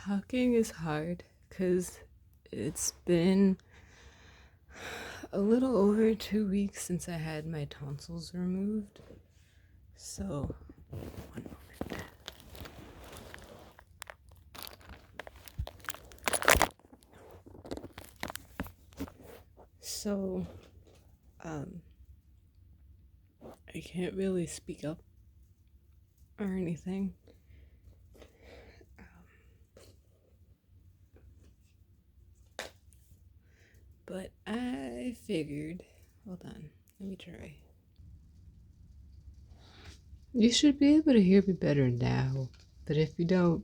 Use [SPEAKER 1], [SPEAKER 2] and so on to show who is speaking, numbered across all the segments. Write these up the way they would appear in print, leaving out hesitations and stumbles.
[SPEAKER 1] Talking is hard because it's been a little over 2 weeks since I had my tonsils removed. So, one moment. So, um, I can't really speak up or anything. But I figured, hold on, let me try. You should be able to hear me better now, but if you don't,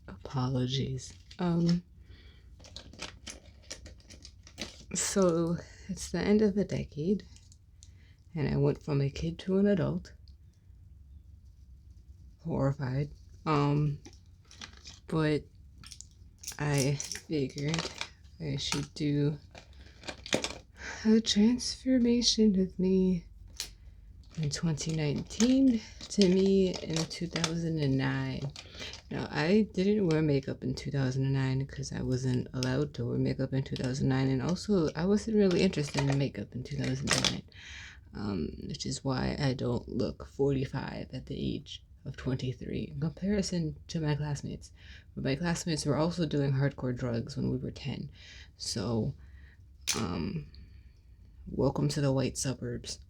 [SPEAKER 1] apologies. So it's the end of the decade, and I went from a kid to an adult. Horrified. But I figured I should do a transformation of me in 2019 to me in 2009. Now, I didn't wear makeup in 2009 because I wasn't allowed to wear makeup in 2009, and also I wasn't really interested in makeup in 2009, which is why I don't look 45 at the age of 23 in comparison to my classmates. But my classmates were also doing hardcore drugs when we were 10. So, welcome to the white suburbs.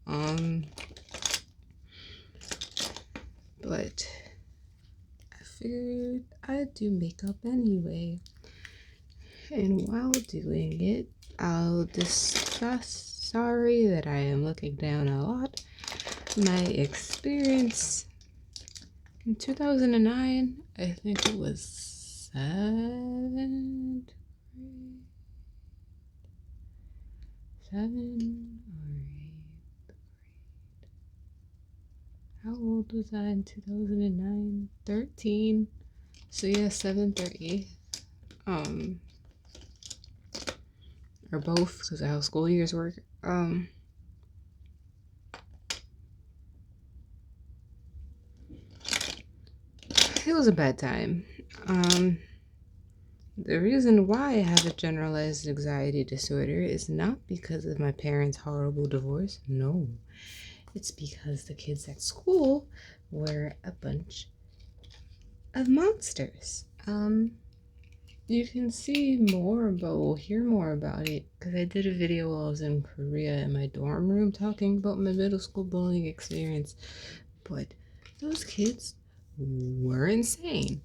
[SPEAKER 1] But I figured I'd do makeup anyway. And while doing it, I'll discuss, sorry that I am looking down a lot, my experience in 2009. I think it was 7th grade, 7 or 8th grade. How old was I in 2009? 13. So yeah, 7th or 8th. Or both, because of how school years work. It was a bad time. The reason why I have a generalized anxiety disorder is not because of my parents' horrible divorce. No. It's because the kids at school were a bunch of monsters. You can see more about, hear more about it, because I did a video while I was in Korea in my dorm room talking about my middle school bullying experience. But those kids were insane.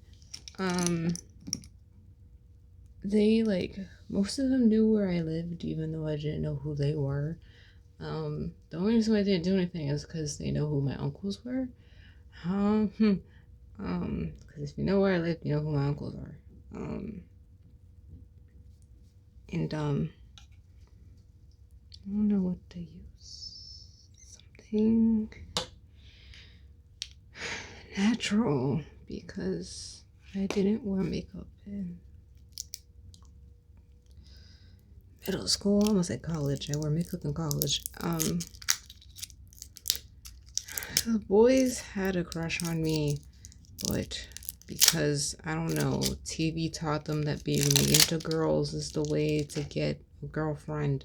[SPEAKER 1] They, like, most of them knew where I lived, even though I didn't know who they were. The only reason why I didn't do anything is because they know who my uncles were. Because if you know where I live, you know who my uncles are. And I don't know what to use. Something natural, because I didn't wear makeup in middle school, almost at college. I wore makeup in college. The boys had a crush on me, but because, I don't know, TV taught them that being mean to girls is the way to get a girlfriend.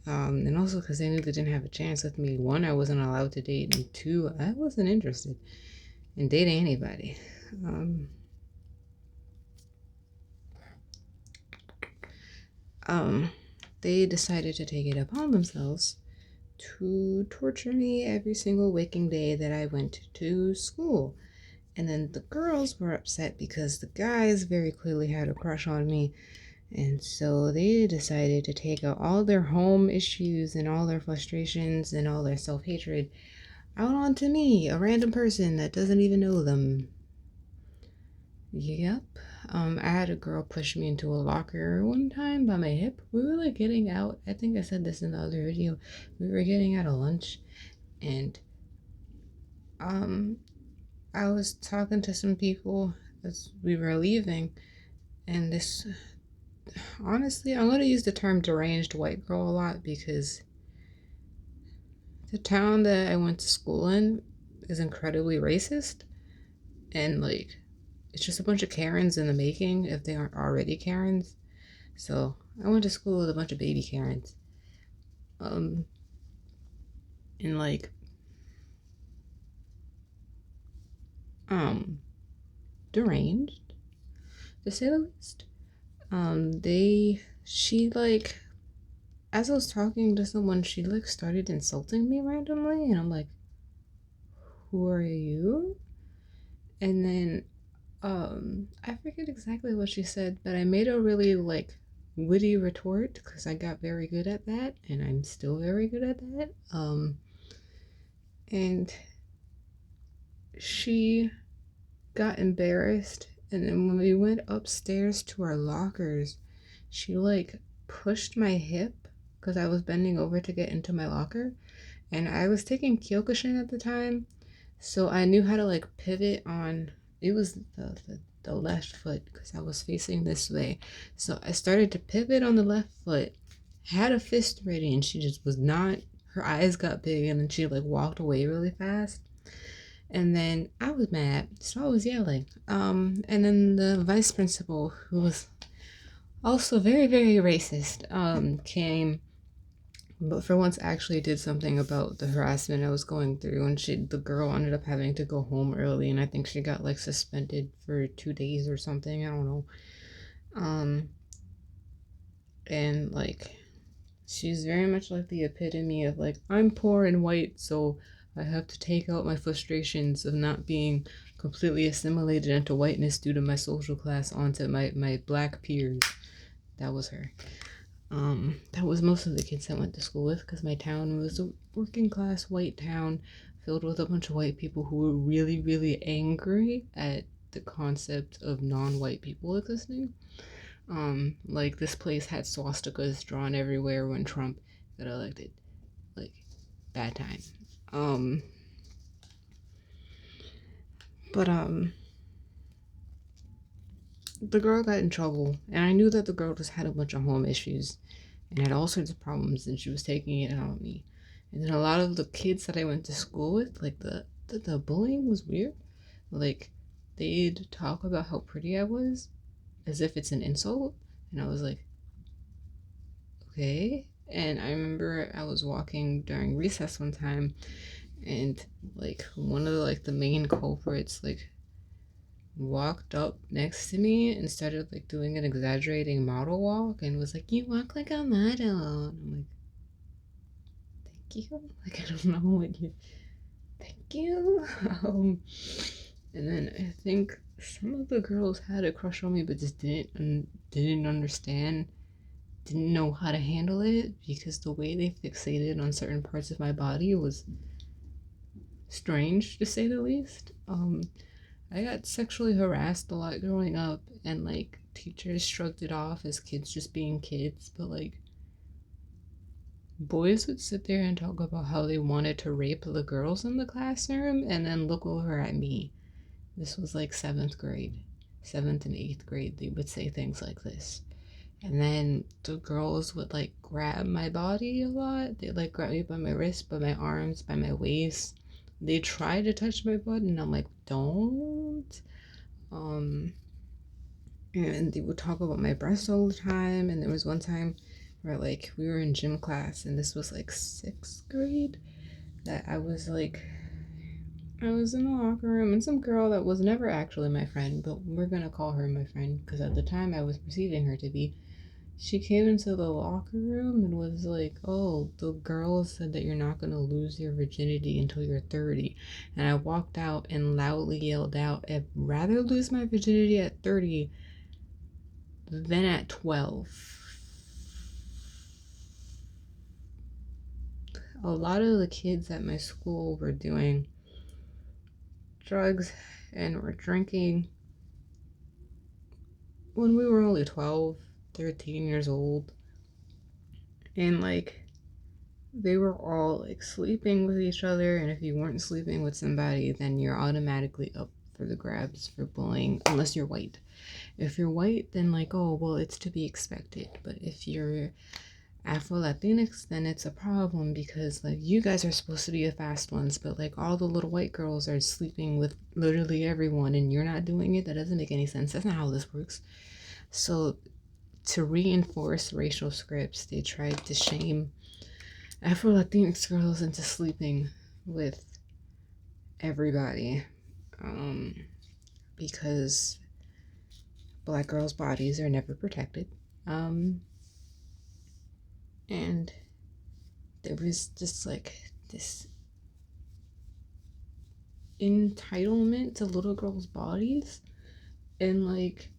[SPEAKER 1] And also because they knew they didn't have a chance with me. One, I wasn't allowed to date, and two, I wasn't interested in dating anybody. They decided to take it upon themselves to torture me every single waking day that I went to school. And then the girls were upset because the guys very clearly had a crush on me. And so they decided to take out all their home issues and all their frustrations and all their self-hatred out onto me, a random person that doesn't even know them. Yep. I had a girl push me into a locker one time by my hip. We were like getting out. I think I said this in the other video. We were getting out of lunch, and I was talking to some people as we were leaving, and this, honestly, I'm going to use the term deranged white girl a lot because the town that I went to school in is incredibly racist, and like it's just a bunch of Karens in the making if they aren't already Karens. So I went to school with a bunch of baby Karens. Um, and like, um, deranged, to say the least. She like, as I was talking to someone, she like started insulting me randomly, and I'm like, who are you? And then, I forget exactly what she said, but I made a really like witty retort because I got very good at that, and I'm still very good at that. And she got embarrassed, and then when we went upstairs to our lockers, she like pushed my hip because I was bending over to get into my locker, and I was taking Kyokushin at the time, so I knew how to like pivot on. It was the left foot because I was facing this way, so I started to pivot on the left foot, had a fist ready, and she just was not. Her eyes got big, and then she like walked away really fast. And then I was mad, so I was yelling. And then the vice principal, who was also very, very racist, came, but for once actually did something about the harassment I was going through. And the girl ended up having to go home early, and I think she got like suspended for 2 days or something. I don't know. Um, and like she's very much like the epitome of like, I'm poor and white, so I have to take out my frustrations of not being completely assimilated into whiteness due to my social class onto my black peers. That was her. That was most of the kids I went to school with because my town was a working class white town filled with a bunch of white people who were really, really angry at the concept of non-white people existing. Like this place had swastikas drawn everywhere when Trump got elected. Like bad time. Um, but the girl got in trouble, and I knew that the girl just had a bunch of home issues and had all sorts of problems, and she was taking it out on me. And then a lot of the kids that I went to school with, like the bullying was weird. Like they'd talk about how pretty I was as if it's an insult, and I was like, okay. And I remember I was walking during recess one time, and like one of the main culprits like walked up next to me and started like doing an exaggerating model walk and was like, you walk like a model. And I'm like, thank you. Like, I don't know what you, thank you. And then I think some of the girls had a crush on me but just didn't understand, didn't know how to handle it because the way they fixated on certain parts of my body was strange to say the least. I got sexually harassed a lot growing up, and like teachers shrugged it off as kids just being kids, but like boys would sit there and talk about how they wanted to rape the girls in the classroom and then look over at me. This was like seventh grade, seventh and eighth grade. They would say things like this. And then the girls would like grab my body a lot. They'd like grab me by my wrist, by my arms, by my waist. They try to touch my butt, and I'm like, don't. Um, and they would talk about my breasts all the time. And there was one time where like we were in gym class, and this was like sixth grade, that I was in the locker room, and some girl that was never actually my friend, but we're gonna call her my friend because at the time I was perceiving her to be. She came into the locker room and was like, oh, the girls said that you're not going to lose your virginity until you're 30. And I walked out and loudly yelled out, I'd rather lose my virginity at 30 than at 12. A lot of the kids at my school were doing drugs and were drinking when we were only 12, 13 years old. And like, they were all like sleeping with each other, and if you weren't sleeping with somebody, then you're automatically up for the grabs for bullying, unless you're white. If you're white, then like, oh well, it's to be expected. But if you're Afro Latinx, then it's a problem because like you guys are supposed to be the fast ones, but like all the little white girls are sleeping with literally everyone and you're not doing it. That doesn't make any sense. That's not how this works. So to reinforce racial scripts, they tried to shame Afro Latinx girls into sleeping with everybody. Um, because black girls' bodies are never protected. Um, and there was just like this entitlement to little girls' bodies, and like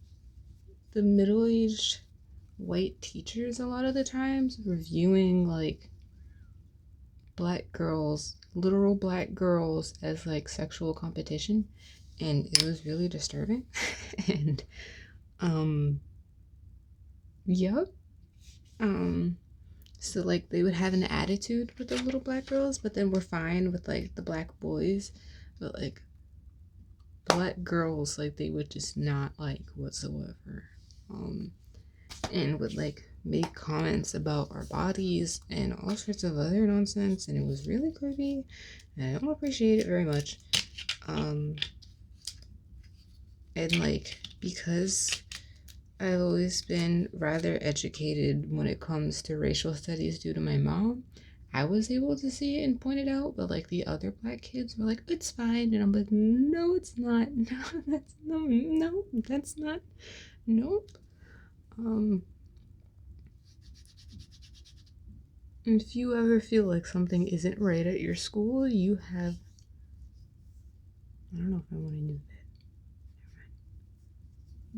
[SPEAKER 1] the middle-aged white teachers a lot of the times reviewing like black girls, literal black girls, as like sexual competition, and it was really disturbing. And um yep. um so like they would have an attitude with the little black girls, but then we're fine with like the black boys, but like black girls, like they would just not like whatsoever. um and would like make comments about our bodies and all sorts of other nonsense, and it was really creepy and I don't appreciate it very much. um and like because I've always been rather educated when it comes to racial studies due to my mom, I was able to see it and point it out, but like the other black kids were like, it's fine. And I'm like, no, it's not. No, that's not. Nope. Um, if you ever feel like something isn't right at your school, you have, I don't know if I want to do that.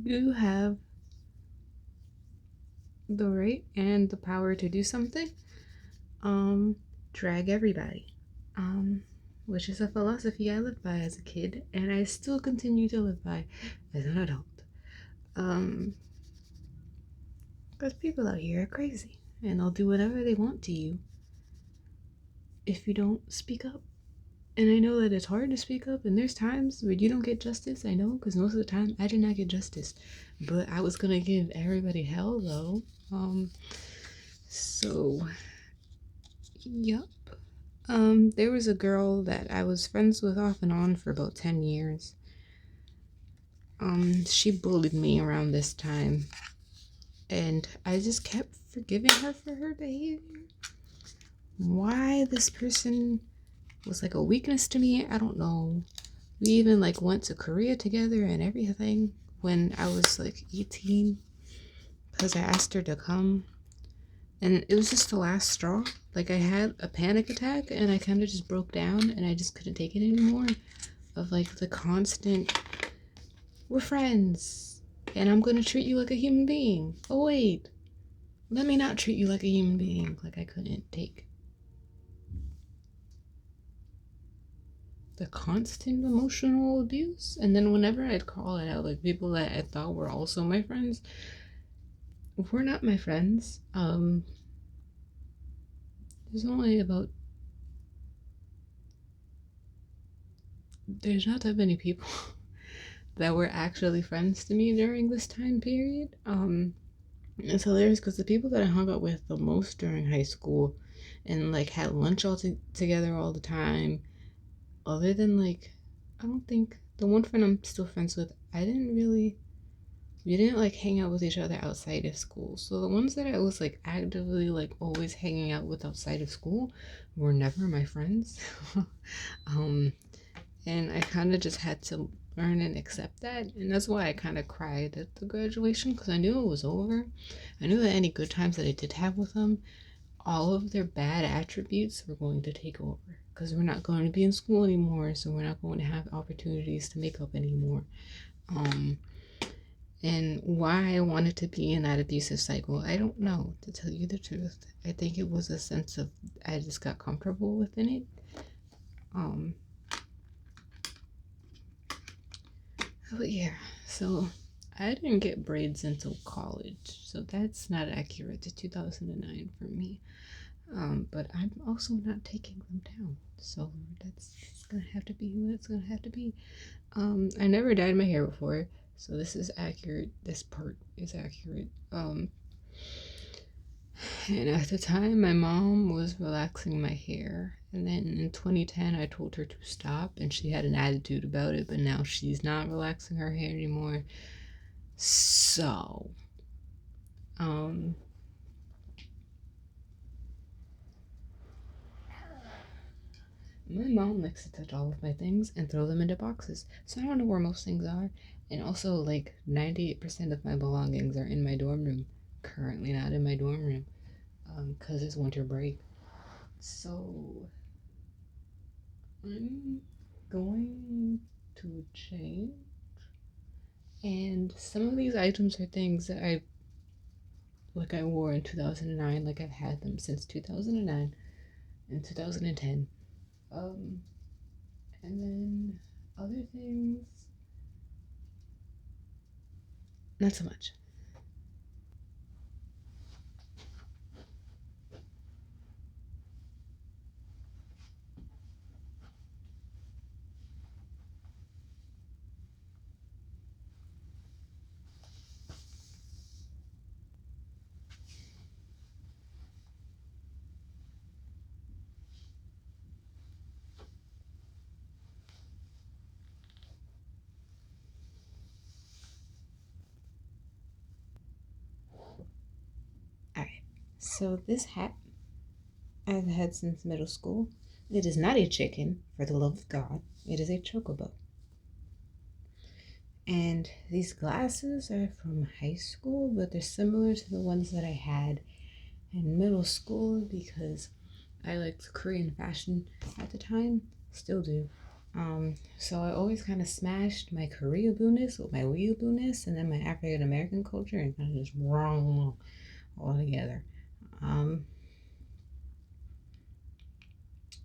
[SPEAKER 1] You have the right and the power to do something. Um, Drag everybody. Um, which is a philosophy I lived by as a kid, and I still continue to live by as an adult. Um, because people out here are crazy, and they'll do whatever they want to you if you don't speak up. And I know that it's hard to speak up, and there's times where you don't get justice. I know, because most of the time I did not get justice, but I was gonna give everybody hell though. So, yep. There was a girl that I was friends with off and on for about 10 years. She bullied me around this time, and I just kept forgiving her for her behavior. Why this person was like a weakness to me, I don't know. We even like went to Korea together and everything when I was like 18 because I asked her to come, and it was just the last straw. Like I had a panic attack and I kind of just broke down and I just couldn't take it anymore, of like the constant, we're friends and I'm gonna treat you like a human being. Oh wait, let me not treat you like a human being. Like I couldn't take the constant emotional abuse. And then whenever I'd call it out, like people that I thought were also my friends were not my friends. There's only about, there's not that many people that were actually friends to me during this time period. It's hilarious because the people that I hung out with the most during high school and like had lunch together all the time, other than like, I don't think the one friend I'm still friends with, we didn't like hang out with each other outside of school. So the ones that I was like actively like always hanging out with outside of school were never my friends. um, and I kind of just had to learn and accept that, and that's why I kind of cried at the graduation, because I knew it was over. I knew that any good times that I did have with them, all of their bad attributes were going to take over, because we're not going to be in school anymore, so we're not going to have opportunities to make up anymore. And why I wanted to be in that abusive cycle, I don't know, to tell you the truth. I think it was a sense of, I just got comfortable within it. But yeah, so I didn't get braids until college, so that's not accurate to 2009 for me. But I'm also not taking them down, so that's gonna have to be what it's gonna have to be. I never dyed my hair before, so this is accurate. This part is accurate. And at the time, my mom was relaxing my hair. And then in 2010, I told her to stop, and she had an attitude about it, but now she's not relaxing her hair anymore. So, um, my mom likes to touch all of my things and throw them into boxes. So I don't know where most things are. And also, like, 98% of my belongings are in my dorm room. Currently not in my dorm room, because it's winter break. So I'm going to change. And some of these items are things that I wore in 2009, like I've had them since 2009 and 2010. Um, and then other things, not so much. Alright, so this hat I've had since middle school. It is not a chicken, for the love of God. It is a chocobo. And these glasses are from high school, but they're similar to the ones that I had in middle school because I liked Korean fashion at the time, still do. So I always kind of smashed my Korea-boo-ness with my weeaboo-ness and then my African American culture and kind of just wrong all together. Um,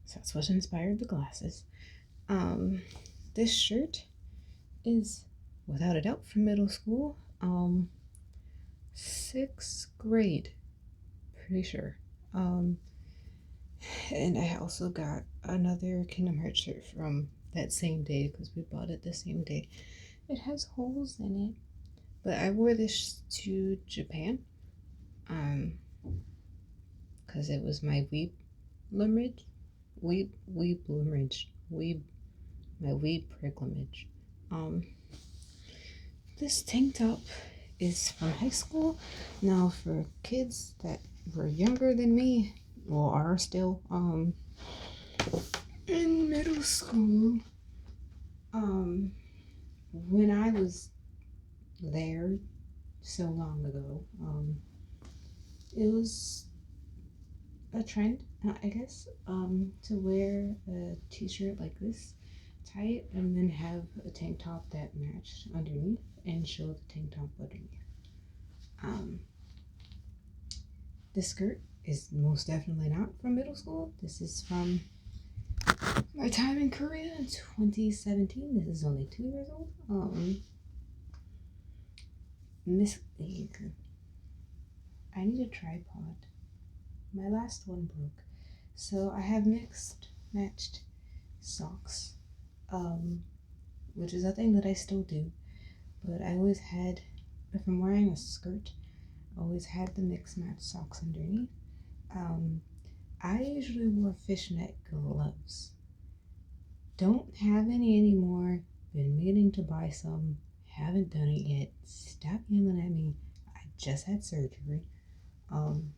[SPEAKER 1] so that's what inspired the glasses. Um, this shirt is without a doubt from middle school. Sixth grade, pretty sure. Um, and I also got another Kingdom Hearts shirt from that same day because we bought it the same day. It has holes in it, but I wore this to Japan, because it was my limerick, my weeb pilgrimage. Um, this tank top is from high school. Now, for kids that were younger than me, or are still, in middle school, um, when I was there so long ago, it was a trend, I guess, to wear a t-shirt like this, tie it, and then have a tank top that matched underneath and show the tank top underneath. Um, this skirt is most definitely not from middle school. This is from my time in Korea in 2017. This is only 2 years old. Miss, I need a tripod. My last one broke. So I have mixed matched socks, which is a thing that I still do. But I always had, if I'm wearing a skirt, I always had the mixed match socks underneath. I usually wore fishnet gloves. Don't have any anymore. Been meaning to buy some. Haven't done it yet. Stop yelling at me. I just had surgery. Um,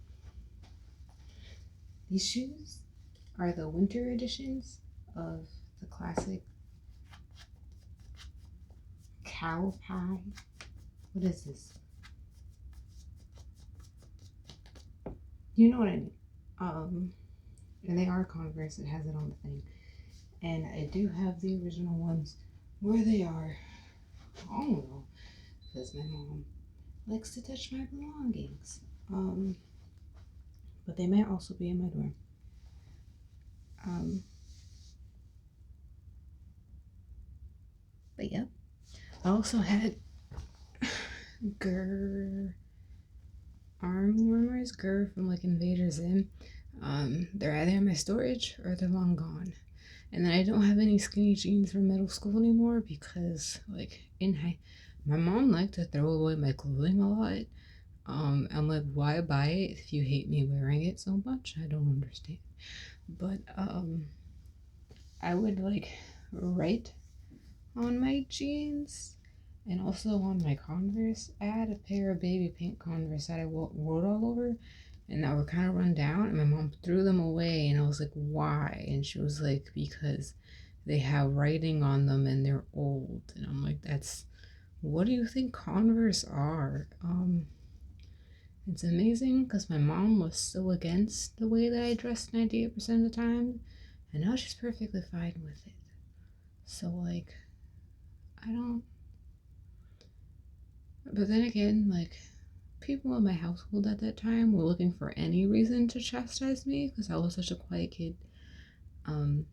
[SPEAKER 1] these shoes are the winter editions of the classic cow pie. What is this? You know what I mean. And they are Converse. It has it on the thing. And I do have the original ones where they are. I don't know, because my mom likes to touch my belongings. But they may also be in my dorm. But yep. I also had arm warmers, from like Invader Zim. They're either in my storage or they're long gone. And then I don't have any skinny jeans from middle school anymore because, like, my mom liked to throw away my clothing a lot. I'm like, why buy it if you hate me wearing it so much? I don't understand. But I would like write on my jeans and also on my Converse. I had a pair of baby pink Converse that I wrote all over and that were kind of run down, and my mom threw them away, and I was like, why? And she was like, because they have writing on them and they're old. And I'm like, that's, what do you think Converse are? It's amazing because my mom was so against the way that I dressed 98% of the time, and now she's perfectly fine with it. So, like, I don't. But then again, like, people in my household at that time were looking for any reason to chastise me because I was such a quiet kid. Um,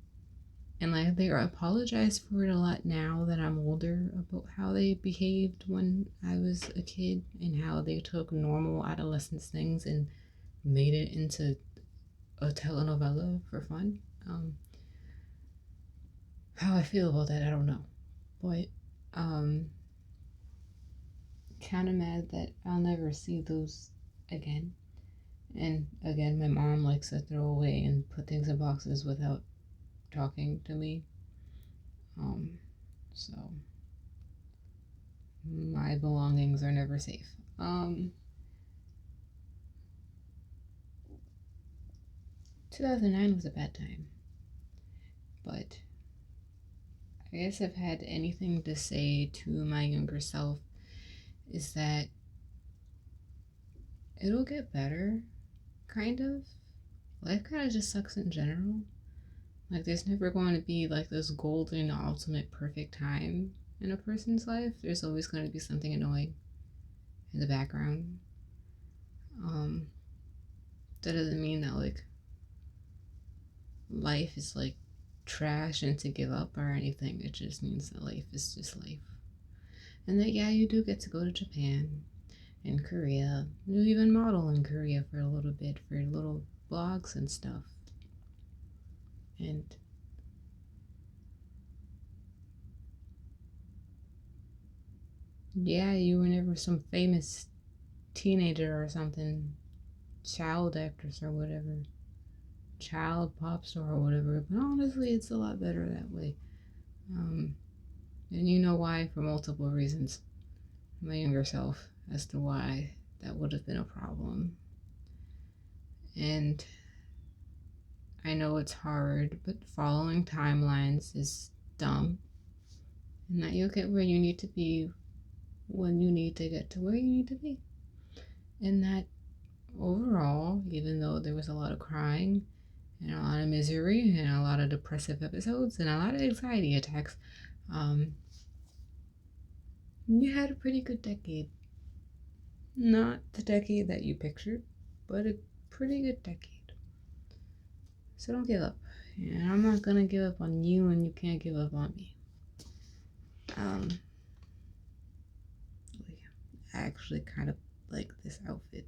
[SPEAKER 1] and like, they apologize for it a lot now that I'm older about how they behaved when I was a kid and how they took normal adolescence things and made it into a telenovela for fun. How I feel about that, I don't know. But um, kind of mad that I'll never see those again. And again, my mom likes to throw away and put things in boxes without talking to me. Um, so my belongings are never safe. 2009 was a bad time, but I guess if I had anything to say to my younger self is that it'll get better, kind of. Life kind of just sucks in general. Like, there's never going to be like this golden, ultimate, perfect time in a person's life. There's always going to be something annoying in the background. Um, that doesn't mean that like life is like trash and to give up or anything. It just means that life is just life. And that, yeah, you do get to go to Japan and Korea. You even model in Korea for a little bit for little blogs and stuff. And yeah, you were never some famous teenager or something, child actress or whatever, child pop star or whatever. But honestly, it's a lot better that way. Um, and you know why, for multiple reasons. My younger self as to why that would have been a problem. And I know it's hard, but following timelines is dumb. And that you'll get where you need to be when you need to get to where you need to be. And that overall, even though there was a lot of crying and a lot of misery and a lot of depressive episodes and a lot of anxiety attacks, you had a pretty good decade. Not the decade that you pictured, but a pretty good decade. So don't give up. And I'm not gonna give up on you, and you can't give up on me. Um, I actually kind of like this outfit.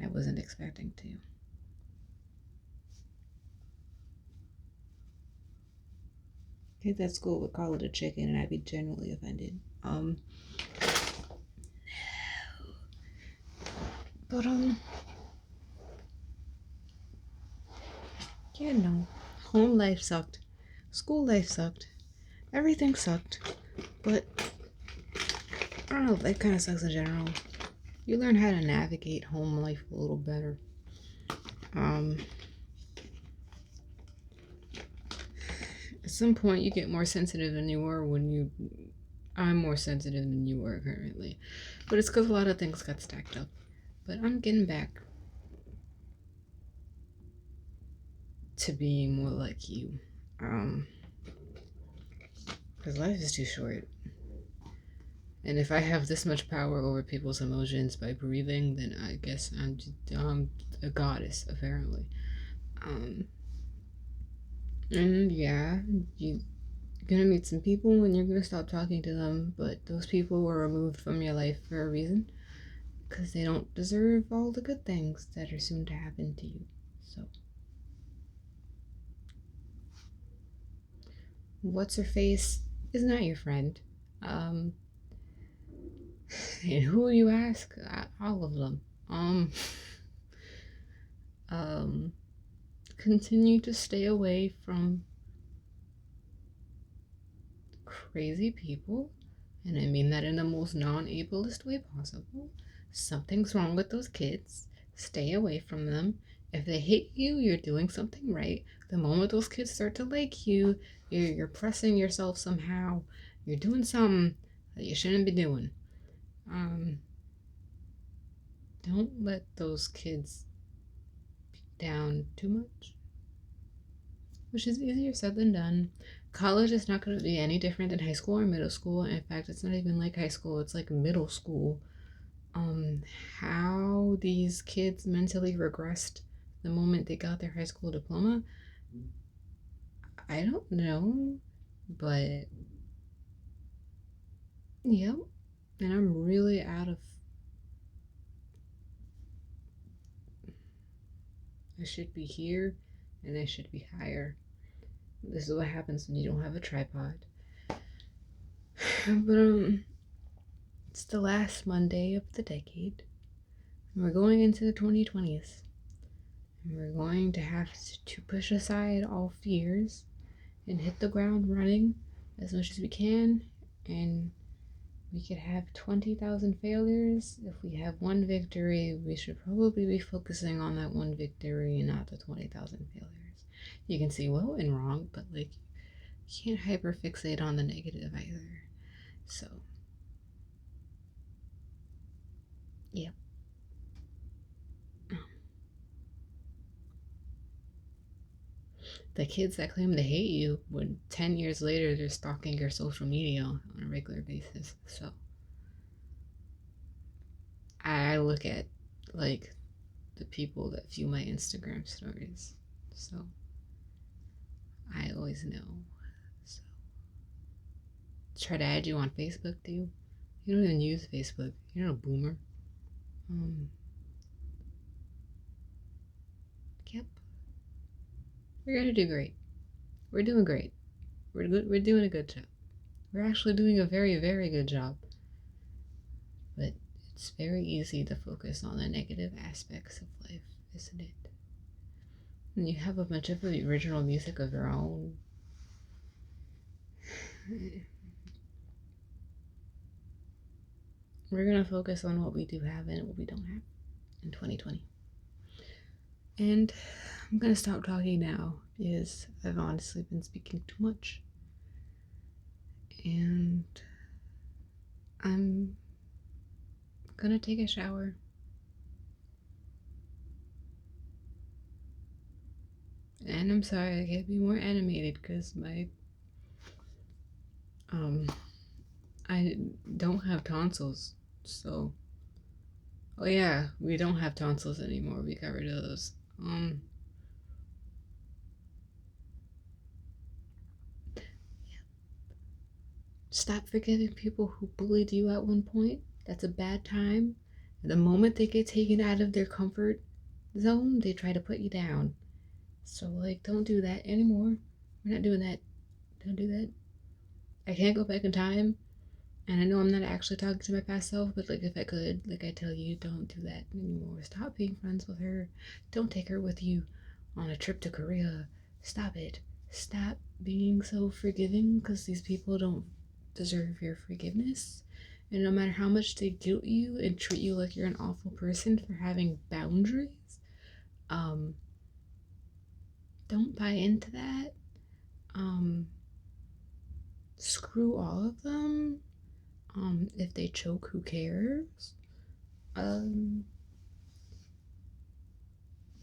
[SPEAKER 1] I wasn't expecting to. Kids at school would call it a chicken, and I'd be genuinely offended. But yeah, no. Home life sucked. School life sucked. Everything sucked. But I don't know, life kind of sucks in general. You learn how to navigate home life a little better. At some point, you get more sensitive than you were when you. I'm more sensitive than you were currently. But it's because a lot of things got stacked up. But I'm getting back to being more like you. Because life is too short. And if I have this much power over people's emotions by breathing, then I guess I'm a goddess, apparently. And yeah, you're gonna meet some people and you're gonna stop talking to them, but those people were removed from your life for a reason. Because they don't deserve all the good things that are soon to happen to you. So, what's her face is not your friend. Um, And who you ask? All of them. Um, um, Continue to stay away from crazy people, and I mean that in the most non-ableist way possible. Something's wrong with those kids. Stay away from them. If they hate you, you're doing something right. The moment those kids start to like you, you're pressing yourself somehow. You're doing something that you shouldn't be doing. Um, don't let those kids down too much, which is easier said than done. College is not going to be any different than high school or middle school. In fact, it's not even like high school, it's like middle school. Um, how these kids mentally regressed the moment they got their high school diploma, I don't know, but yep. And I'm really out of. I should be here and I should be higher. This is what happens when you don't have a tripod. But it's the last Monday of the decade. And we're going into the 2020s. And we're going to have to push aside all fears and hit the ground running as much as we can. And we could have 20,000 failures. If we have one victory, we should probably be focusing on that one victory and not the 20,000 failures. You can see well and wrong, but like, you can't hyperfixate on the negative either. So, yeah. The kids that claim to hate you, when 10 years later they're stalking your social media on a regular basis. So, I look at like the people that view my Instagram stories. So, I always know. So, try to add you on Facebook, too. You don't even use Facebook. You're not a boomer. Yep. We're gonna do great. We're doing great. We're good. We're doing a good job. We're actually doing a very, very good job. But it's very easy to focus on the negative aspects of life, isn't it? And you have a bunch of original music of your own. We're gonna focus on what we do have and what we don't have in 2020. And I'm gonna stop talking now because I've honestly been speaking too much. And I'm gonna take a shower. And I'm sorry I can't be more animated because I don't have tonsils. So, oh yeah, we don't have tonsils anymore. We got rid of those. Stop forgiving people who bullied you at one point. That's a bad time. And the moment they get taken out of their comfort zone, they try to put you down. So, like, don't do that anymore. We're not doing that. Don't do that. I can't go back in time. And I know I'm not actually talking to my past self, but, like, if I could, like, I tell you, don't do that anymore. Stop being friends with her. Don't take her with you on a trip to Korea. Stop it. Stop being so forgiving because these people don't deserve your forgiveness. And no matter how much they guilt you and treat you like you're an awful person for having boundaries, don't buy into that. Screw all of them. If they choke, who cares?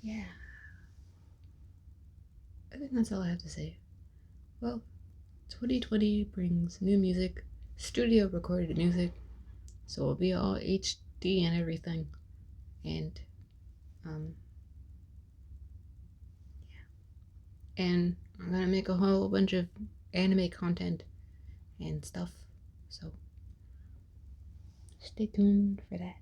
[SPEAKER 1] Yeah. I think that's all I have to say. Well, 2020 brings new music, studio recorded music, so it'll be all HD and everything. And yeah. And I'm gonna make a whole bunch of anime content and stuff. So stay tuned for that.